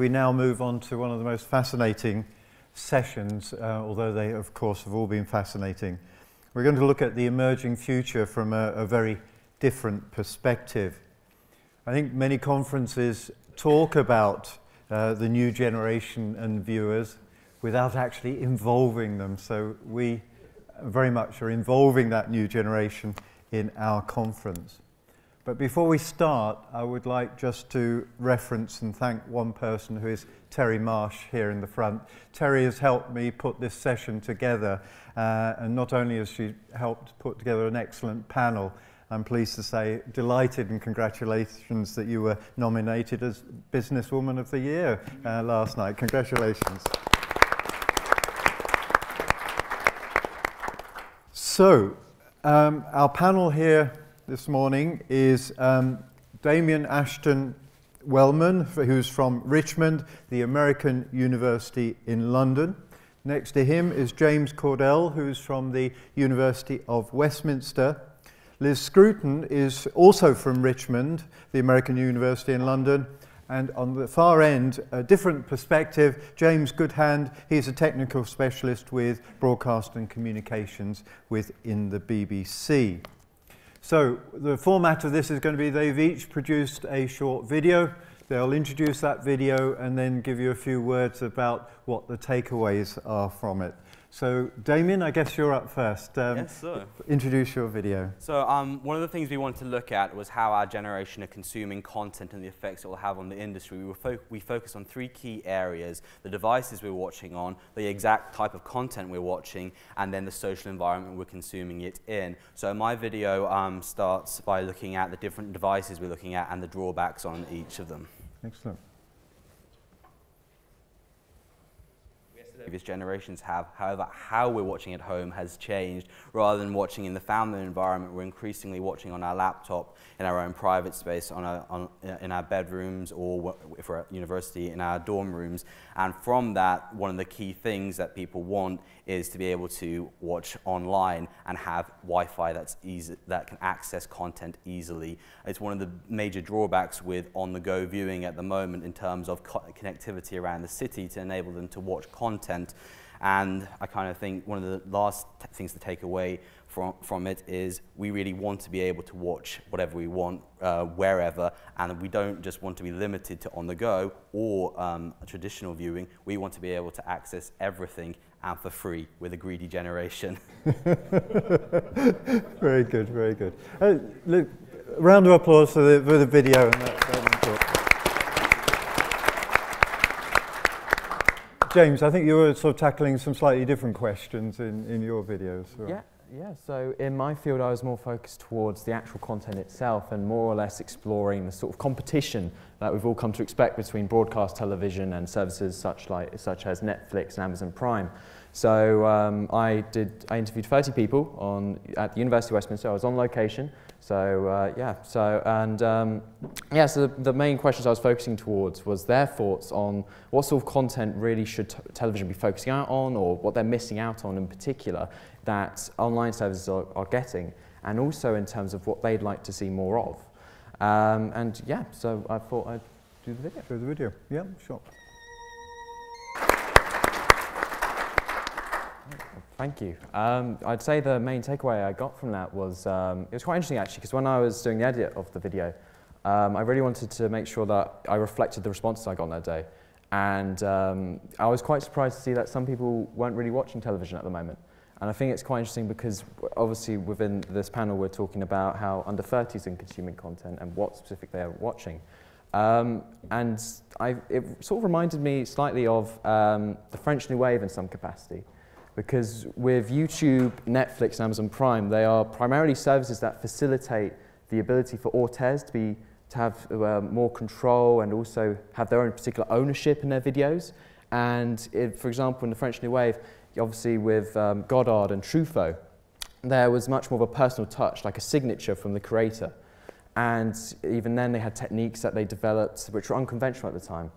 we now move on to one of the most fascinating sessions, although they, of course, have all been fascinating. We're going to look at the emerging future from a very different perspective. I think many conferences talk about the new generation and viewers without actually involving them, so we very much are involving that new generation in our conference. But before we start, I would like just to reference and thank one person, who is Terry Marsh here in the front. Terry has helped me put this session together, and not only has she helped put together an excellent panel, I'm pleased to say, delighted, and congratulations that you were nominated as Businesswoman of the Year last night. Congratulations. So, our panel here this morning is Damien Ashton-Wellman, who's from Richmond, the American University in London. Next to him is James Cordell, who's from the University of Westminster. Liz Scruton is also from Richmond, the American University in London. And on the far end, a different perspective, James Goodhand. He's a technical specialist with broadcast and communications within the BBC. So the format of this is going to be, they've each produced a short video. They'll introduce that video and then give you a few words about what the takeaways are from it. So Damien, I guess you're up first. Yes, sir. Introduce your video. So one of the things we wanted to look at was how our generation are consuming content and the effects it will have on the industry. We focused on three key areas: the devices we're watching on, the exact type of content we're watching, and then the social environment we're consuming it in. So my video starts by looking at the different devices we're looking at and the drawbacks on each of them. Excellent. Previous generations have. However, how we're watching at home has changed. Rather than watching in the family environment, we're increasingly watching on our laptop, in our own private space, in our bedrooms, or if we're at university, in our dorm rooms. And from that, one of the key things that people want is to be able to watch online and have Wi-Fi that can access content easily. It's one of the major drawbacks with on-the-go viewing at the moment in terms of connectivity around the city to enable them to watch content. And I kind of think one of the last things to take away from it is we really want to be able to watch whatever we want, wherever, and we don't just want to be limited to on-the-go or traditional viewing. We want to be able to access everything, and for free, with a greedy generation. Very good, very good. Look, round of applause for the video. And that James, I think you were sort of tackling some slightly different questions in your videos. Right? Yeah, so in my field I was more focused towards the actual content itself and more or less exploring the sort of competition that we've all come to expect between broadcast television and services such as Netflix and Amazon Prime. So I interviewed 30 people at the University of Westminster. I was on location. So so the main questions I was focusing towards was their thoughts on what sort of content really should television be focusing out on, or what they're missing out on in particular that online services are getting, and also in terms of what they'd like to see more of. So I thought I'd do the video. Do the video, yeah, sure. Thank you. I'd say the main takeaway I got from that was, it was quite interesting actually, because when I was doing the edit of the video, I really wanted to make sure that I reflected the responses I got on that day. And I was quite surprised to see that some people weren't really watching television at the moment. And I think it's quite interesting because obviously within this panel we're talking about how under 30s are consuming content and what specific they are watching. It sort of reminded me slightly of the French New Wave in some capacity. Because with YouTube, Netflix, and Amazon Prime, they are primarily services that facilitate the ability for auteurs to have more control and also have their own particular ownership in their videos. And for example, in the French New Wave, obviously with Godard and Truffaut, there was much more of a personal touch, like a signature from the creator. And even then they had techniques that they developed which were unconventional at the time,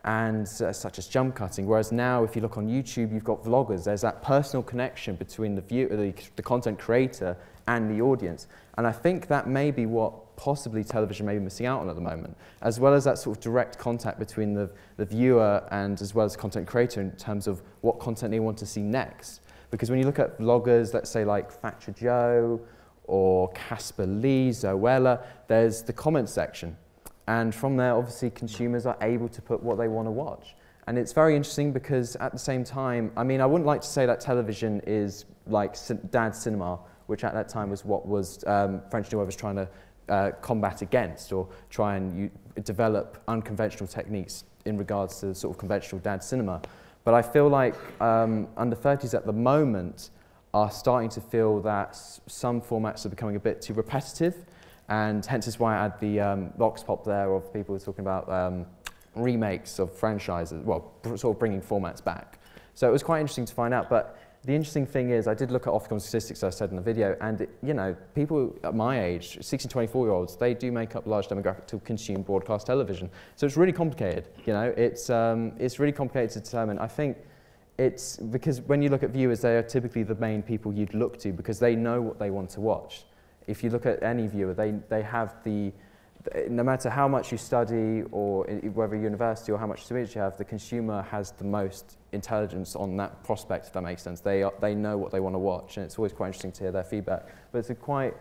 and such as jump cutting. Whereas now, if you look on YouTube, you've got vloggers. There's that personal connection between the content creator and the audience. And I think that may be what possibly television may be missing out on at the moment, as well as that sort of direct contact between the viewer and as well as the content creator in terms of what content they want to see next. Because when you look at bloggers, let's say like Thatcher Joe or Casper Lee, Zoella, there's the comment section. And from there, obviously, consumers are able to put what they want to watch. And it's very interesting because at the same time, I mean, I wouldn't like to say that television is like dad's cinema, which at that time was what was French New Wave was trying to combat against, or try and develop unconventional techniques in regards to sort of conventional dad's cinema. But I feel like under 30s at the moment are starting to feel that some formats are becoming a bit too repetitive, and hence is why I had the vox pop there of people talking about remakes of franchises, well, sort of bringing formats back. So it was quite interesting to find out, but the interesting thing is I did look at Ofcom statistics, as I said in the video, and you know, people at my age, 16 to 24-year-olds, they do make up a large demographic to consume broadcast television. So it's really complicated, you know, it's really complicated to determine. I think it's because when you look at viewers, they are typically the main people you'd look to because they know what they want to watch. If you look at any viewer, they have no matter how much you study or whether university or how much experience you have, the consumer has the most intelligence on that prospect, if that makes sense. They know what they want to watch, and it's always quite interesting to hear their feedback. But it's quite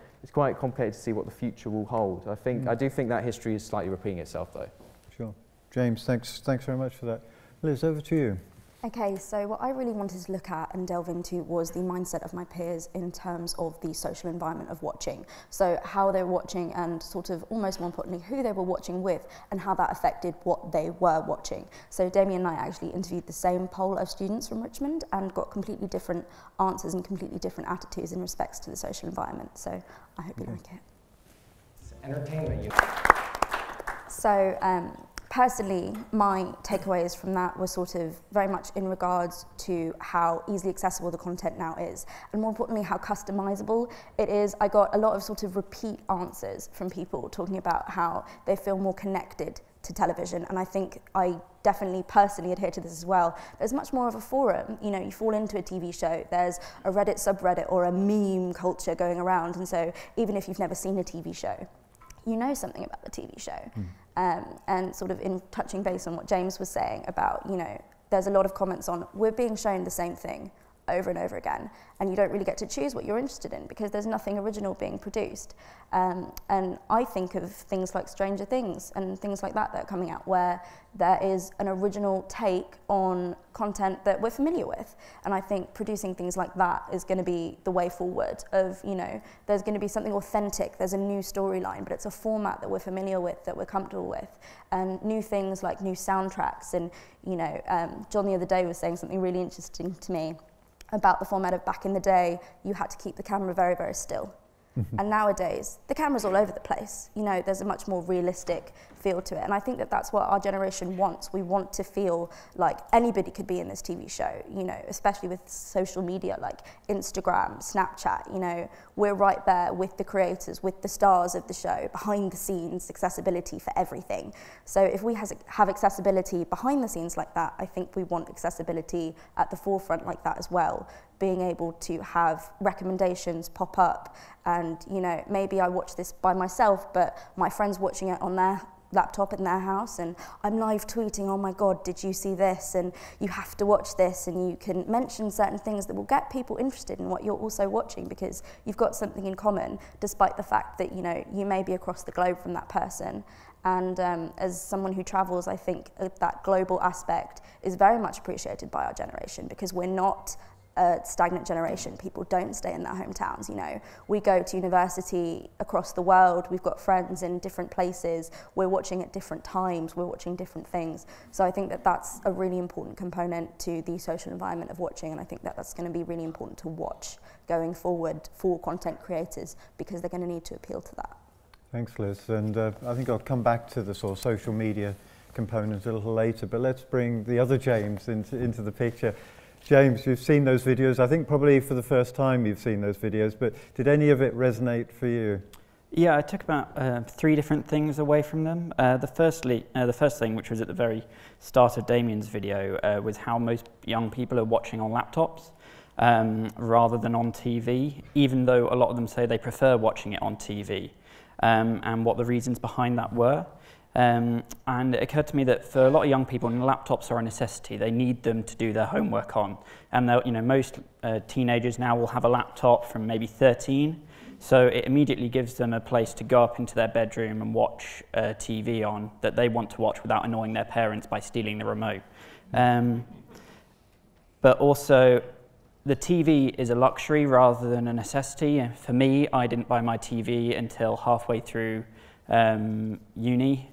complicated to see what the future will hold. I do think that history is slightly repeating itself, though. Sure. James, thanks very much for that. Liz, over to you. Okay, so what I really wanted to look at and delve into was the mindset of my peers in terms of the social environment of watching. So how they're watching and sort of almost more importantly, who they were watching with and how that affected what they were watching. So Damien and I actually interviewed the same poll of students from Richmond and got completely different answers and completely different attitudes in respects to the social environment. So I hope you like it. It's entertainment. So, personally, my takeaways from that were sort of very much in regards to how easily accessible the content now is, and more importantly, how customizable it is. I got a lot of sort of repeat answers from people talking about how they feel more connected to television, and I think I definitely personally adhere to this as well. There's much more of a forum. You know, you fall into a TV show, there's a Reddit subreddit or a meme culture going around, and so even if you've never seen a TV show, you know something about the TV show. And sort of in touching base on what James was saying about, you know, there's a lot of comments on, we're being shown the same thing over and over again, and you don't really get to choose what you're interested in because there's nothing original being produced. And I think of things like Stranger Things and things like that that are coming out where there is an original take on content that we're familiar with. And I think producing things like that is going to be the way forward of, you know, there's going to be something authentic, there's a new storyline, but it's a format that we're familiar with, that we're comfortable with. And new things like new soundtracks. And, you know, John the other day was saying something really interesting to me about the format of back in the day, you had to keep the camera very, very still. And nowadays, the camera's all over the place. You know, there's a much more realistic feel to it. And I think that that's what our generation wants. We want to feel like anybody could be in this TV show, you know, especially with social media like Instagram, Snapchat, you know, we're right there with the creators, with the stars of the show, behind the scenes, accessibility for everything. So if we have accessibility behind the scenes like that, I think we want accessibility at the forefront like that as well. Being able to have recommendations pop up and, you know, maybe I watch this by myself, but my friend's watching it on their laptop in their house and I'm live tweeting, oh my God, did you see this? And you have to watch this, and you can mention certain things that will get people interested in what you're also watching because you've got something in common, despite the fact that, you know, you may be across the globe from that person. And as someone who travels, I think that global aspect is very much appreciated by our generation because we're not a stagnant generation. People don't stay in their hometowns, you know. We go to university across the world, we've got friends in different places, we're watching at different times, we're watching different things. So I think that that's a really important component to the social environment of watching, and I think that that's going to be really important to watch going forward for content creators because they're going to need to appeal to that. Thanks, Liz. And I think I'll come back to the sort of social media component a little later, but let's bring the other James into the picture. James, you've seen those videos. I think probably for the first time you've seen those videos, but did any of it resonate for you? Yeah, I took about 3 different things away from them. The first thing, which was at the very start of Damien's video, was how most young people are watching on laptops rather than on TV, even though a lot of them say they prefer watching it on TV. and what the reasons behind that were. And it occurred to me that for a lot of young people, laptops are a necessity. They need them to do their homework on. And most teenagers now will have a laptop from maybe 13. So it immediately gives them a place to go up into their bedroom and watch TV on that they want to watch without annoying their parents by stealing the remote. But also, the TV is a luxury rather than a necessity. And for me, I didn't buy my TV until halfway through uni.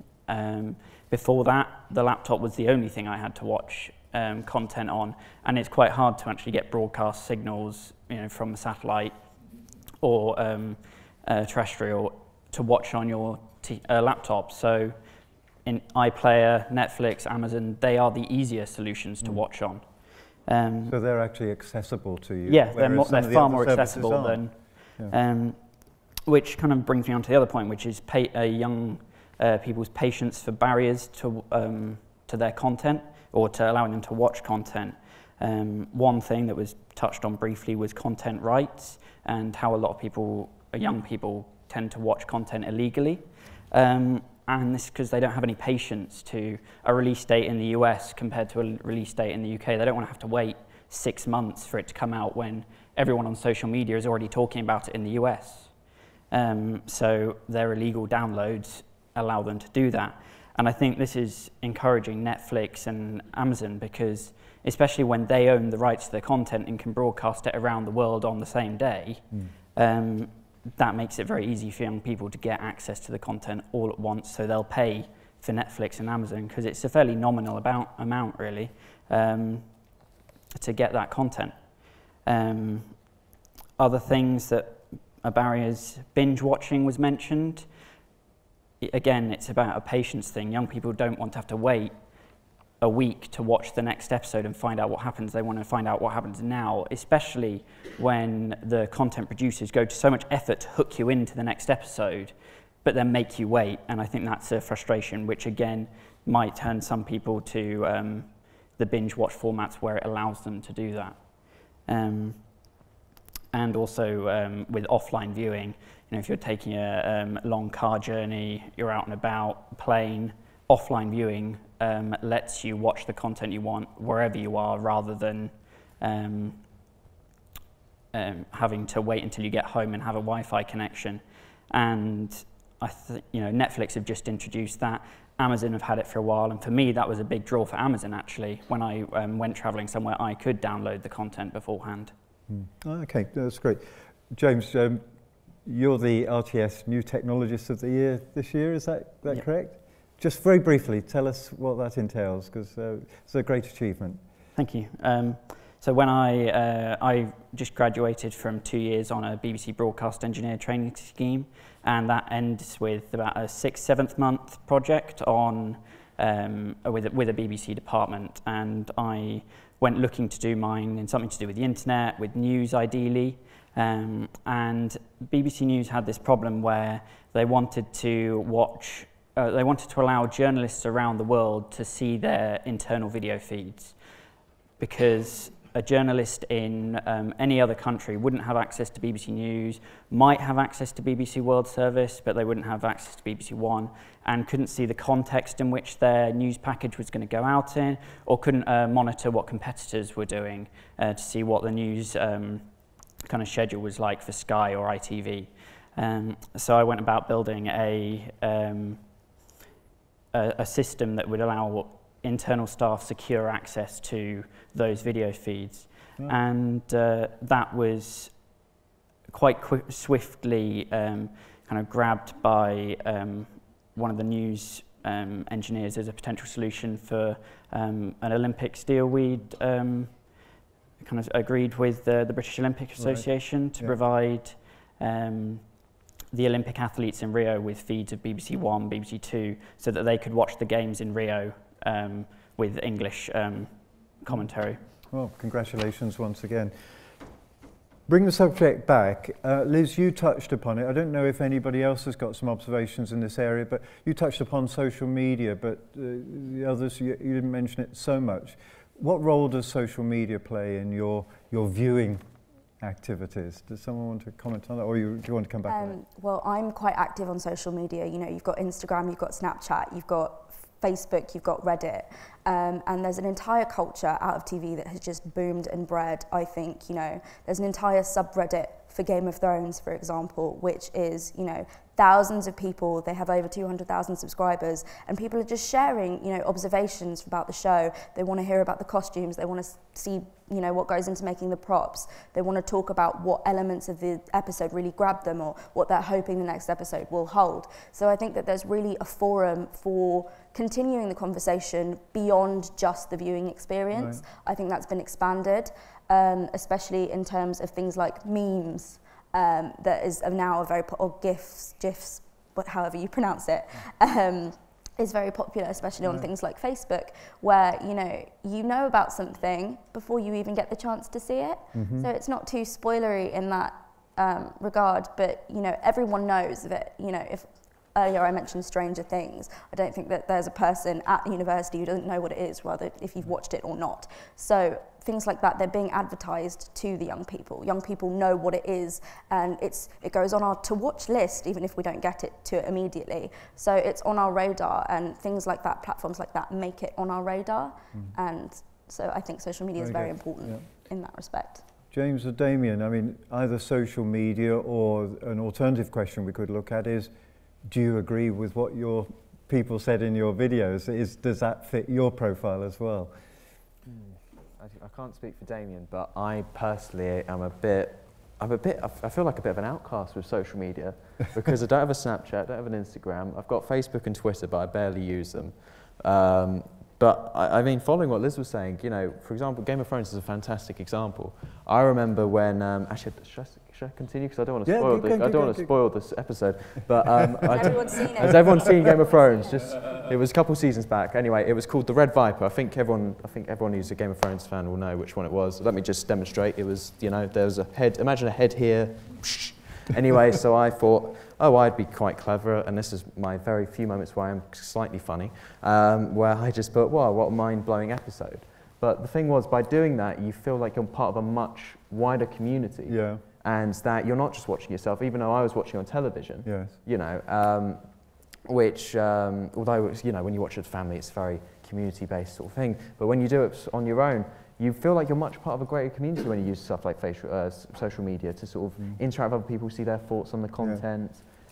Before that, the laptop was the only thing I had to watch content on, and it's quite hard to actually get broadcast signals, from a satellite or terrestrial to watch on your laptop. So in iPlayer, Netflix, Amazon, they are the easier solutions to watch on. So they're actually accessible to you? Yeah, they're far more accessible than... Yeah. Which kind of brings me on to the other point, which is young people's patience for barriers to their content, or to allowing them to watch content. One thing that was touched on briefly was content rights, and how a lot of young people tend to watch content illegally. And this is because they don't have any patience to a release date in the US compared to a release date in the UK. They don't want to have to wait 6 months for it to come out when everyone on social media is already talking about it in the US. So their illegal downloads allow them to do that. And I think this is encouraging Netflix and Amazon, because especially when they own the rights to their content and can broadcast it around the world on the same day, that makes it very easy for young people to get access to the content all at once. So they'll pay for Netflix and Amazon, because it's a fairly nominal amount really, to get that content. Other things that are barriers, binge watching was mentioned. Again, it's about a patience thing. Young people don't want to have to wait a week to watch the next episode and find out what happens. They want to find out what happens now, especially when the content producers go to so much effort to hook you into the next episode, but then make you wait. And I think that's a frustration, which again might turn some people to the binge watch formats where it allows them to do that. And also with offline viewing, if you're taking a long car journey, you're out and about, plane, offline viewing lets you watch the content you want wherever you are, rather than having to wait until you get home and have a Wi-Fi connection. And Netflix have just introduced that. Amazon have had it for a while, and for me that was a big draw for Amazon actually. When I went traveling somewhere, I could download the content beforehand. Okay, that's great. James, you're the RTS New Technologist of the Year this year, is that Yep. correct? Just very briefly, tell us what that entails, because it's a great achievement. Thank you. So when I just graduated from 2 years on a BBC broadcast engineer training scheme, and that ends with about a 6-7 month project on with a BBC department, and I went looking to do mine in something to do with the internet, with news ideally, and BBC News had this problem where they wanted to allow journalists around the world to see their internal video feeds, because a journalist in any other country wouldn't have access to BBC News, might have access to BBC World Service, but they wouldn't have access to BBC One, and couldn't see the context in which their news package was going to go out in, or couldn't monitor what competitors were doing to see what the news kind of schedule was like for Sky or ITV. So I went about building a system that would allow internal staff secure access to those video feeds. And that was quite swiftly kind of grabbed by one of the news engineers as a potential solution for an Olympics deal we'd kind of agreed with the British Olympic Association to provide the Olympic athletes in Rio with feeds of BBC One, BBC Two, so that they could watch the games in Rio with English commentary. Well, congratulations once again. Bring the subject back. Liz, you touched upon it. I don't know if anybody else has got some observations in this area, but you touched upon social media, but the others, you didn't mention it so much. What role does social media play in your viewing activities. Does someone want to comment on that, or do you want to come back on it? Well, I'm quite active on social media. You know, you've got Instagram, you've got Snapchat, you've got Facebook, you've got Reddit, and there's an entire culture out of TV that has just boomed and bred. I think, you know, there's an entire subreddit for Game of Thrones, for example, which is, you know, thousands of people. They have over 200,000 subscribers, and people are just sharing, you know, observations about the show. They want to hear about the costumes. They want to see, you know, what goes into making the props. They want to talk about what elements of the episode really grabbed them, or what they're hoping the next episode will hold. So I think that there's really a forum for continuing the conversation beyond just the viewing experience. Right. I think that's been expanded, especially in terms of things like memes. That is now a very or GIFs, but however you pronounce it, is very popular, especially on things like Facebook, where you know about something before you even get the chance to see it. So it's not too spoilery in that regard, but everyone knows that if earlier I mentioned Stranger Things, I don't think that there's a person at university who doesn't know what it is, rather if you've watched it or not. So things like that, they're being advertised to the young people. Young people know what it is, and it goes on our to-watch list, even if we don't get to it immediately. So it's on our radar, and things like that, platforms like that, make it on our radar. And so I think social media is very important in that respect. James or Damien, I mean, either social media or an alternative question we could look at is, do you agree with what your people said in your videos? Does that fit your profile as well? I can't speak for Damien, but I personally am I feel like a bit of an outcast with social media because I don't have a Snapchat, I don't have an Instagram. I've got Facebook and Twitter, but I barely use them. But I mean, following what Liz was saying, for example, Game of Thrones is a fantastic example. I remember when, actually, should I continue? Because I don't want to spoil this. I don't want to spoil this episode. But has everyone seen Game of Thrones? It was a couple seasons back. Anyway, it was called The Red Viper. I think everyone who's a Game of Thrones fan will know which one it was. Let me just demonstrate. It was, there was a head. Imagine a head here. Anyway, so I thought, I'd be quite clever, and this is my very few moments where I'm slightly funny, where I just thought, wow, what a mind-blowing episode. But the thing was, by doing that, you feel like you're part of a much wider community. Yeah. And that you're not just watching yourself, even though I was watching on television. Yes. Which, although, when you watch it with family, it's a very community-based sort of thing. But when you do it on your own, you feel like you're much part of a greater community when you use stuff like social media to sort of interact with other people, see their thoughts on the content,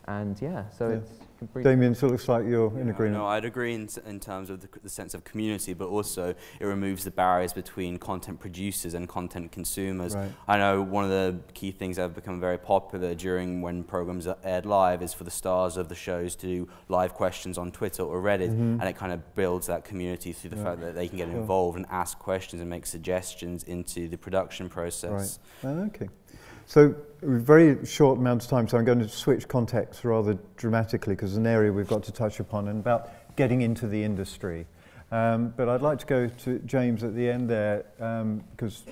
and so it's completely... Damien, so it looks like you're in agreement. No, I'd agree in terms of the sense of community, but also it removes the barriers between content producers and content consumers. Right. I know one of the key things that have become very popular during when programs are aired live is for the stars of the shows to do live questions on Twitter or Reddit, and it kind of builds that community through the fact that they can get involved and ask questions and make suggestions into the production process. Right. Okay. So, a very short amount of time, so I'm going to switch context rather dramatically because it's an area we've got to touch upon, and about getting into the industry. But I'd like to go to James at the end there, because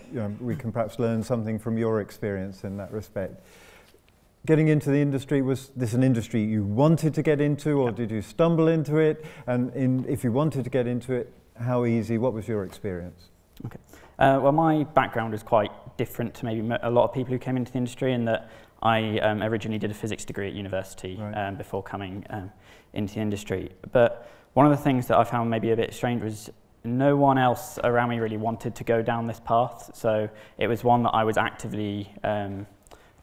we can perhaps learn something from your experience in that respect. Getting into the industry, was this an industry you wanted to get into, or did you stumble into it? And if you wanted to get into it, how easy, what was your experience? Okay. Well, my background is quite different to maybe a lot of people who came into the industry, in that I originally did a physics degree at university before coming into the industry. But one of the things that I found maybe a bit strange was no one else around me really wanted to go down this path. So it was one that I was actively trying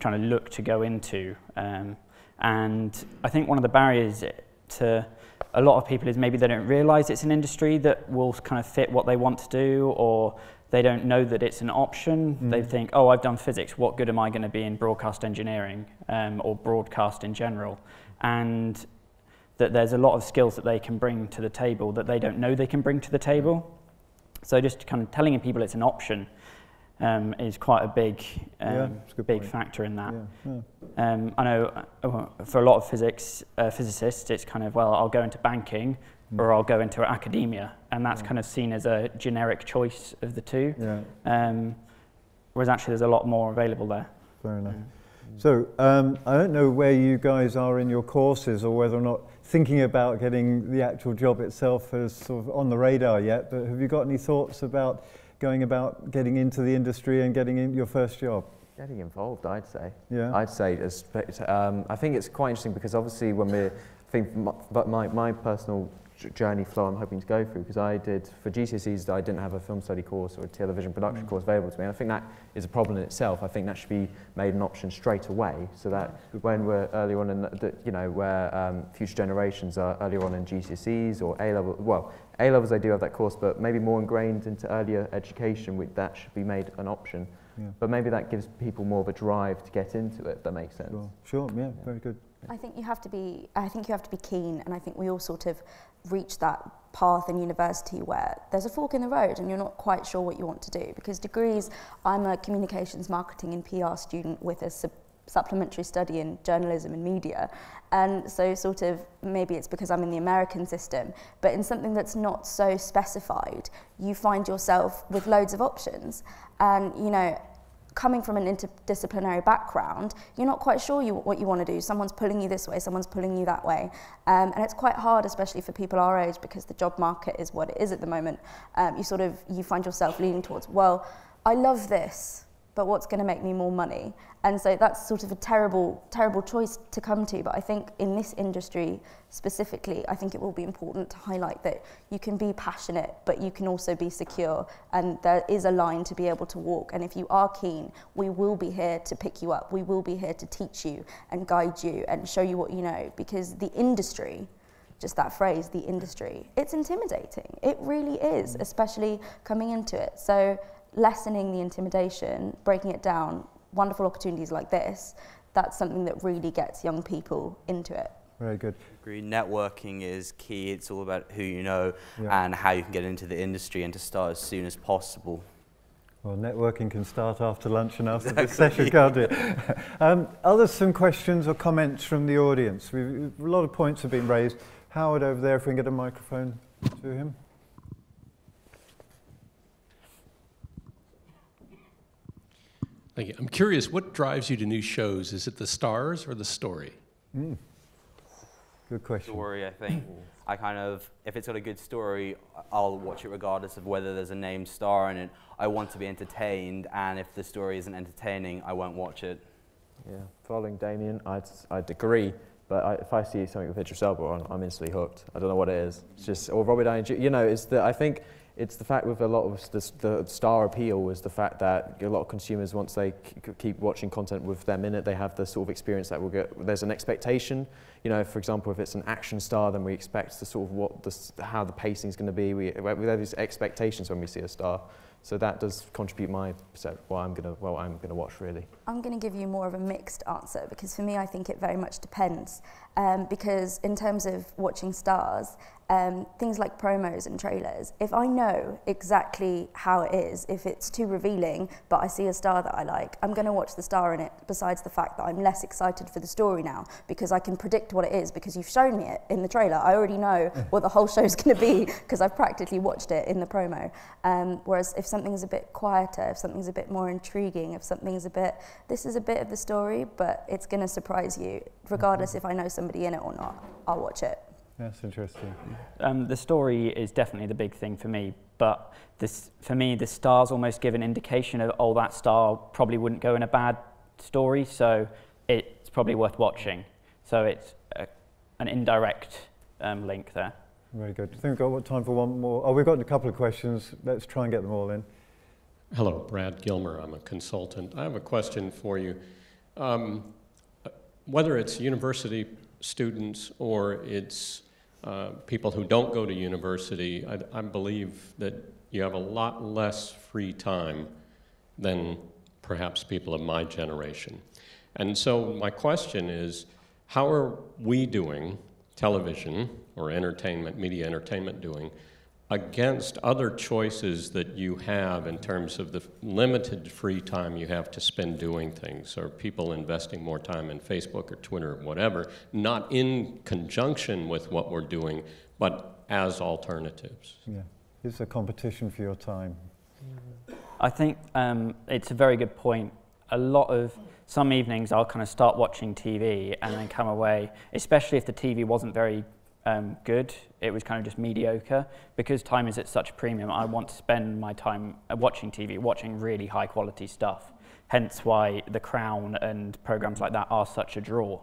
to look to go into. And I think one of the barriers to a lot of people is maybe they don't realise it's an industry that will kind of fit what they want to do, or they don't know that it's an option. They think, I've done physics, what good am I going to be in broadcast engineering or broadcast in general? And that there's a lot of skills that they can bring to the table that they don't know they can bring to the table. So just kind of telling people it's an option is quite a big factor in that. I know for a lot of physicists, it's kind of, I'll go into banking or I'll go into academia, and that's kind of seen as a generic choice of the two. Whereas actually there's a lot more available there. Fair enough. So I don't know where you guys are in your courses, or whether or not thinking about getting the actual job itself is sort of on the radar yet, but have you got any thoughts about going about getting into the industry and getting in your first job? Getting involved, I'd say. Yeah. I'd say, I think it's quite interesting because obviously when my personal journey flow I'm hoping to go through, because I did, for GCSEs, I didn't have a film study course or a television production course available to me, and I think that is a problem in itself. I think that should be made an option straight away, so that when we're earlier on in where future generations are earlier on in GCSEs or A-level, well, A-levels they do have that course, but maybe more ingrained into earlier education, that should be made an option. Yeah. But maybe that gives people more of a drive to get into it, if that makes sense. Sure, yeah, very good. I think you have to be keen, and I think we all sort of reach that path in university where there's a fork in the road and you're not quite sure what you want to do. Because degrees, I'm a communications, marketing and PR student with a supplementary study in journalism and media, and so sort of maybe it's because I'm in the American system, but in something that's not so specified, you find yourself with loads of options. And you know, coming from an interdisciplinary background, you're not quite sure what you want to do. Someone's pulling you this way, someone's pulling you that way, and it's quite hard, especially for people our age, because the job market is what it is at the moment. You find yourself leaning towards, well, I love this, but what's going to make me more money? And so that's sort of a terrible, terrible choice to come to. But I think in this industry specifically, I think it will be important to highlight that you can be passionate, but you can also be secure. And there is a line to be able to walk. And if you are keen, we will be here to pick you up. We will be here to teach you and guide you and show you what you know. Because the industry, just that phrase, the industry, it's intimidating. It really is, especially coming into it. So lessening the intimidation, breaking it down, wonderful opportunities like this, that's something that really gets young people into it. Very good. Agree. Networking is key. It's all about who you know and how you can get into the industry and to start as soon as possible. Well, networking can start after lunch and after this session, can't it? Are there some questions or comments from the audience? A lot of points have been raised. Howard over there, if we can get a microphone to him. Thank you. I'm curious, what drives you to new shows? Is it the stars or the story? Good question. Story, I think. If it's got a good story, I'll watch it regardless of whether there's a named star in it. I want to be entertained, and if the story isn't entertaining, I won't watch it. Yeah, following Damien, I'd agree. But if I see something with Idris Elba on, I'm instantly hooked. I don't know what it is. It's just, or Robert Downey Jr. You know, I think it's the fact with a lot of the star appeal is the fact that a lot of consumers, once they keep watching content with them in it, they have the sort of experience that we'll get. There's an expectation. You know, for example, if it's an action star, then we expect the sort of how the pacing is going to be. We have these expectations when we see a star. So that does contribute what I'm going to watch, really. I'm going to give you more of a mixed answer, because for me, I think it very much depends. Because in terms of watching stars, things like promos and trailers, if I know exactly how it is, if it's too revealing, but I see a star that I like, I'm going to watch the star in it, besides the fact that I'm less excited for the story now, because I can predict what it is, because you've shown me it in the trailer. I already know what the whole show's going to be, because I've practically watched it in the promo. Whereas if something's a bit quieter, if something's a bit more intriguing, if something's this is a bit of the story, but it's going to surprise you, regardless if I know somebody in it or not, I'll watch it. That's interesting. The story is definitely the big thing for me, but for me, the stars almost give an indication of, oh, that star probably wouldn't go in a bad story, so it's probably worth watching. So it's an indirect link there. Very good. I think we've got time for one more. Oh, we've got a couple of questions. Let's try and get them all in. Hello, Brad Gilmer. I'm a consultant. I have a question for you. Whether it's university students or it's people who don't go to university, I believe that you have a lot less free time than perhaps people of my generation. And so my question is, how are we doing, television or entertainment, media entertainment doing, against other choices that you have in terms of the limited free time you have to spend doing things? Or people investing more time in Facebook or Twitter or whatever, not in conjunction with what we're doing, but as alternatives? Yeah, it's a competition for your time. I think it's a very good point. Some evenings I'll kind of start watching TV and then come away, especially if the TV wasn't very good, it was kind of just mediocre. Because time is at such a premium, I want to spend my time watching TV, watching really high quality stuff. hence why The Crown and programs like that are such a draw.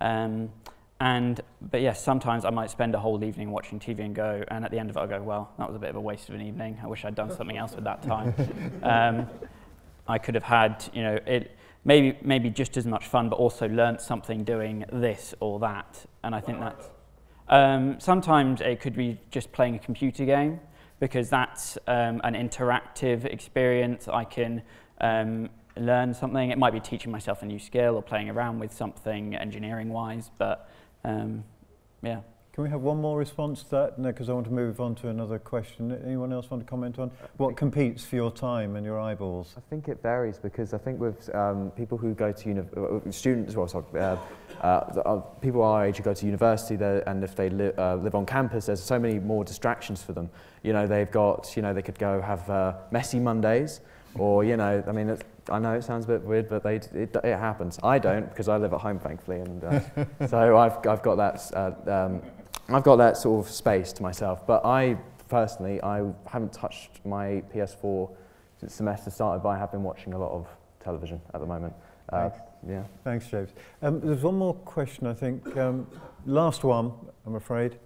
But yes, sometimes I might spend a whole evening watching TV and go, and at the end of it I go, well, that was a bit of a waste of an evening. I wish I'd done something else with that time. I could have had, you know, maybe just as much fun, but also learnt something doing this or that. And I think that's, sometimes it could be just playing a computer game, because that's an interactive experience. I can learn something. It might be teaching myself a new skill or playing around with something engineering-wise, but yeah. Can we have one more response to that? No, because I want to move on to another question. Anyone else want to comment on what competes for your time and your eyeballs? I think it varies, because I think with people who go to students, well, sorry, people our age who go to university, and if they live on campus, there's so many more distractions for them. You know, they've got, you know, they could go have messy Mondays, or, you know, I mean, I know it sounds a bit weird, but it happens. I don't, because I live at home, thankfully, and so I've got that. I've got that sort of space to myself, but I personally haven't touched my PS4 since the semester started, but I have been watching a lot of television at the moment. Yeah. Thanks, James. There's one more question, I think. Last one, I'm afraid.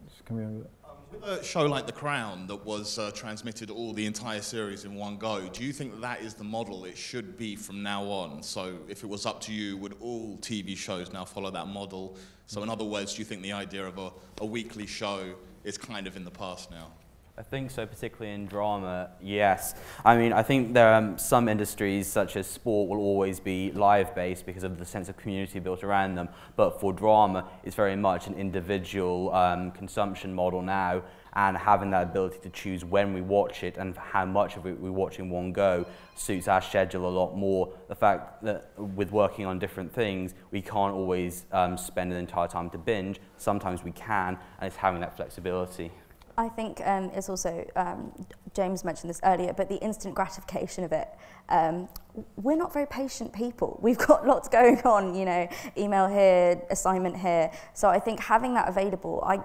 Just coming over there. With a show like The Crown that was transmitted all the entire series in one go, do you think that is the model it should be from now on? So if it was up to you, would all TV shows now follow that model? So in other words, do you think the idea of a weekly show is kind of in the past now? I think so, particularly in drama, yes. I mean, I think there are some industries, such as sport, will always be live-based because of the sense of community built around them. But for drama, it's very much an individual consumption model now, and having that ability to choose when we watch it and how much of it we watch in one go suits our schedule a lot more. The fact that with working on different things, we can't always spend an entire time to binge. Sometimes we can, and it's having that flexibility. I think it's also, James mentioned this earlier, but the instant gratification of it. We're not very patient people. We've got lots going on, you know, email here, assignment here. So I think having that available, I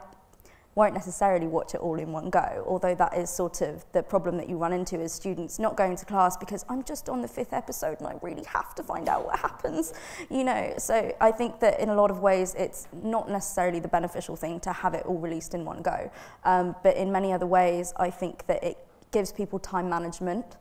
won't necessarily watch it all in one go, although that is sort of the problem that you run into as students not going to class because I'm just on the 5th episode and I really have to find out what happens, you know. So I think that in a lot of ways it's not necessarily the beneficial thing to have it all released in one go, but in many other ways I think that it gives people time management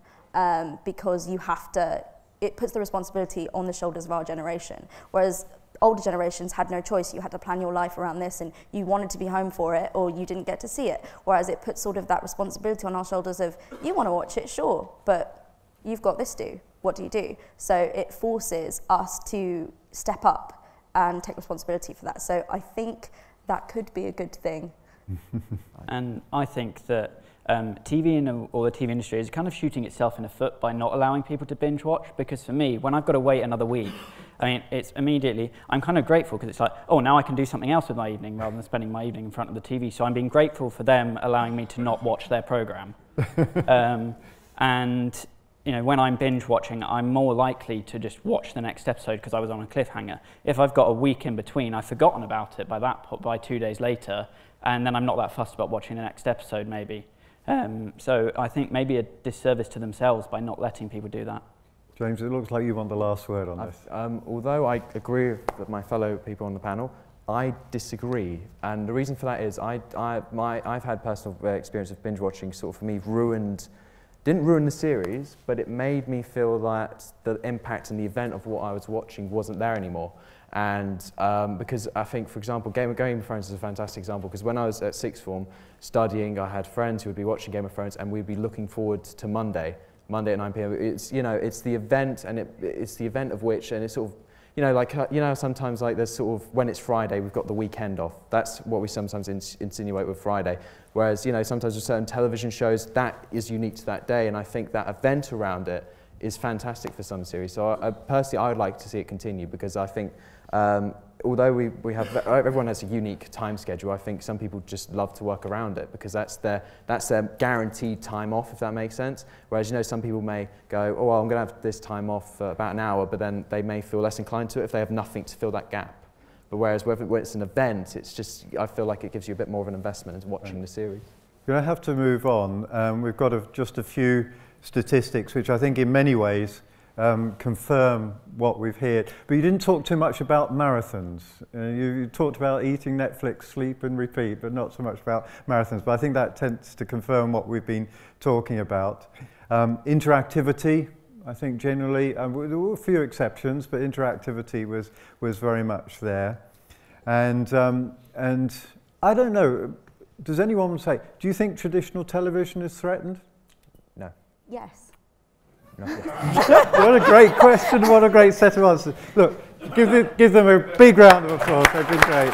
because you have to, it puts the responsibility on the shoulders of our generation, whereas older generations had no choice. You had to plan your life around this and you wanted to be home for it or you didn't get to see it. Whereas it puts sort of that responsibility on our shoulders of, you want to watch it, sure, but you've got this to do. What do you do? So it forces us to step up and take responsibility for that. So I think that could be a good thing. And I think that TV or the TV industry is kind of shooting itself in the foot by not allowing people to binge watch, because for me, when I've got to wait another week, I mean, it's immediately, I'm kind of grateful because it's like, oh, now I can do something else with my evening rather than spending my evening in front of the TV. So I'm being grateful for them allowing me to not watch their program. And you know, when I'm binge watching, I'm more likely to just watch the next episode because I was on a cliffhanger. If I've got a week in between, I've forgotten about it by 2 days later, and then I'm not that fussed about watching the next episode maybe. So I think maybe a disservice to themselves by not letting people do that. James, it looks like you want the last word on this. Although I agree with my fellow people on the panel, I disagree. And the reason for that is I've had personal experience of binge watching sort of for me didn't ruin the series, but it made me feel that the impact and the event of what I was watching wasn't there anymore. And because I think, for example, Game of Thrones is a fantastic example, because when I was at sixth form studying, I had friends who would be watching Game of Thrones and we'd be looking forward to Monday at 9 p.m. It's, you know, it's the event, and it's the event of which, and it's sort of, you know, like, you know, sometimes like there's sort of, when it's Friday, we've got the weekend off. That's what we sometimes insinuate with Friday. Whereas, you know, sometimes with certain television shows, that is unique to that day, and I think that event around it is fantastic for some series. So personally, I would like to see it continue, because I think, although we have, everyone has a unique time schedule, I think some people just love to work around it because that's their guaranteed time off, if that makes sense. Whereas, you know, some people may go, oh, well, I'm going to have this time off for about an hour, but then they may feel less inclined to it if they have nothing to fill that gap. But whereas when it's an event, it's just, I feel like it gives you a bit more of an investment into watching the series. We're going to have to move on. We've got just a few statistics, which I think in many ways confirm what we've heard. But you didn't talk too much about marathons. You talked about eating, Netflix, sleep and repeat, but not so much about marathons. But I think that tends to confirm what we've been talking about. Interactivity, I think generally, there were a few exceptions, but interactivity was very much there. And I don't know, does anyone say, do you think traditional television is threatened? No. Yes. What a great question, what a great set of answers. Look, give them a big round of applause, they've been great.